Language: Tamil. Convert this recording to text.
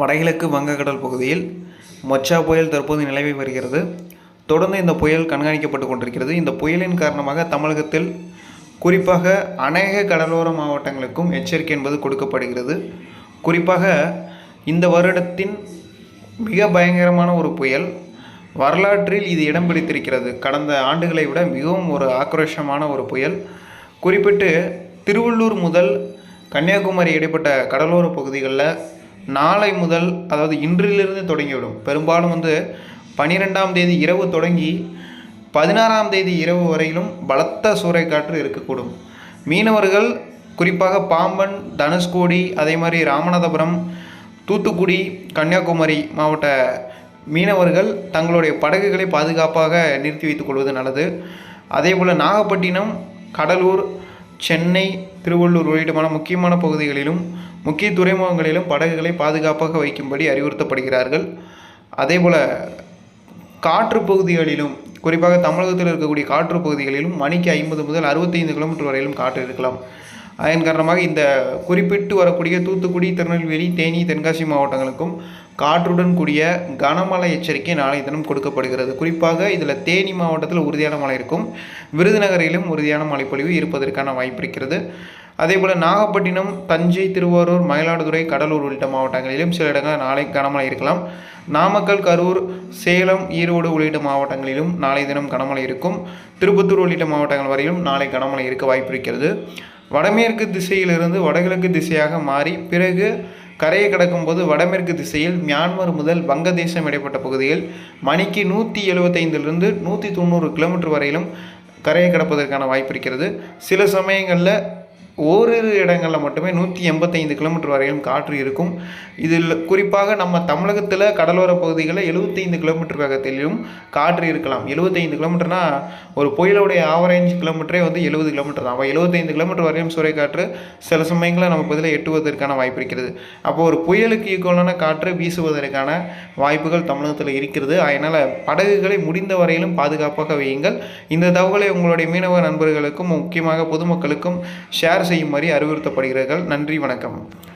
வடகிழக்கு வங்கக்கடல் பகுதியில் மொச்சா புயல் தற்போது நிலவி வருகிறது. தொடர்ந்து இந்த புயல் கண்காணிக்கப்பட்டு கொண்டிருக்கிறது. இந்த புயலின் காரணமாக தமிழகத்தில் குறிப்பாக அநேக கடலோர மாவட்டங்களுக்கும் எச்சரிக்கை என்பது கொடுக்கப்படுகிறது. குறிப்பாக இந்த வருடத்தின் மிக பயங்கரமான ஒரு புயல், வரலாற்றில் இது இடம் பிடித்திருக்கிறது. கடந்த ஆண்டுகளை விட மிகவும் ஒரு ஆக்ரோஷமான ஒரு புயல். குறிப்பிட்டு திருவள்ளூர் முதல் கன்னியாகுமரி இடைப்பட்ட கடலோர பகுதிகளில் நாளை முதல், அதாவது இன்றிலிருந்து தொடங்கிவிடும். பெரும்பாலும் 12ஆம் தேதி இரவு தொடங்கி 16ஆம் தேதி இரவு வரையிலும் பலத்த சூறைக்காற்று இருக்கக்கூடும். மீனவர்கள் குறிப்பாக பாம்பன், தனுஷ்கோடி, அதே மாதிரி ராமநாதபுரம், தூத்துக்குடி, கன்னியாகுமரி மாவட்ட மீனவர்கள் தங்களுடைய படகுகளை பாதுகாப்பாக நிறுத்தி வைத்துக் கொள்வது நல்லது. அதேபோல் நாகப்பட்டினம், கடலூர், சென்னை, திருவள்ளூர் உள்ளிட்ட முக்கியமான பகுதிகளிலும் முக்கிய துறைமுகங்களிலும் படகுகளை பாதுகாப்பாக வைக்கும்படி அறிவுறுத்தப்படுகிறார்கள். அதேபோல் காற்று பகுதிகளிலும், குறிப்பாக தமிழகத்தில் இருக்கக்கூடிய காற்று பகுதிகளிலும் மணிக்கு 50 முதல் 65 கிலோமீட்டர் வரையிலும் காற்று இருக்கலாம். அதன் காரணமாக இந்த குறிப்பிட்டு வரக்கூடிய தூத்துக்குடி, திருநெல்வேலி, தேனி, தென்காசி மாவட்டங்களுக்கும் காற்றுடன் கூடிய கனமழை எச்சரிக்கை நாளை தினம் கொடுக்கப்படுகிறது. குறிப்பாக இதில் தேனி மாவட்டத்தில் உறுதியான மழை இருக்கும். விருதுநகரிலும் உறுதியான மழைப்பொழிவு இருப்பதற்கான வாய்ப்பு இருக்கிறது. அதேபோல் நாகப்பட்டினம், தஞ்சை, திருவாரூர், மயிலாடுதுறை, கடலூர் உள்ளிட்ட மாவட்டங்களிலும் சில இடங்களில் நாளை கனமழை இருக்கலாம். நாமக்கல், கரூர், சேலம், ஈரோடு உள்ளிட்ட மாவட்டங்களிலும் நாளை தினம் கனமழை இருக்கும். திருப்பத்தூர் உள்ளிட்ட மாவட்டங்கள் வரையிலும் நாளை கனமழை இருக்க வாய்ப்பு இருக்கிறது. வடமேற்கு திசையிலிருந்து வடகிழக்கு திசையாக மாறி பிறகு கரையை கடக்கும்போது வடமேற்கு திசையில் மியான்மர் முதல் வங்கதேசம் இடைப்பட்ட பகுதியில் மணிக்கு 175லிருந்து 190 கிலோமீட்டர் வரையிலும் கரையை கடப்பதற்கான வாய்ப்பு இருக்கிறது. சில சமயங்களில் ஓரிரு இடங்களில் மட்டுமே 185 கிலோமீட்டர் வரையிலும் காற்று இருக்கும். இதில் குறிப்பாக நம்ம தமிழகத்தில் கடலோர பகுதிகளில் 75 கிலோமீட்டர் வேகத்திலும் காற்று இருக்கலாம். 75 கிலோமீட்டர்னால் ஒரு புயலுடைய ஆவரேஜ் கிலோமீட்டரே 70 கிலோமீட்டர் தான். அப்போ 75 கிலோமீட்டர் வரையும் சூறைக்காற்று சில சமயங்களில் நம்ம பதில் எட்டுவதற்கான வாய்ப்பு இருக்கிறது. அப்போ ஒரு புயலுக்கு ஈக்குவலான காற்று வீசுவதற்கான வாய்ப்புகள் தமிழகத்தில் இருக்கிறது. அதனால் படகுகளை முடிந்த வரையிலும் பாதுகாப்பாக வையுங்கள். இந்த தகவலை உங்களுடைய மீனவ நண்பர்களுக்கும் முக்கியமாக பொதுமக்களுக்கும் ஷேர் செய்யுமாறு அறிவுறுத்தப்படுகிறீர்கள். நன்றி, வணக்கம்.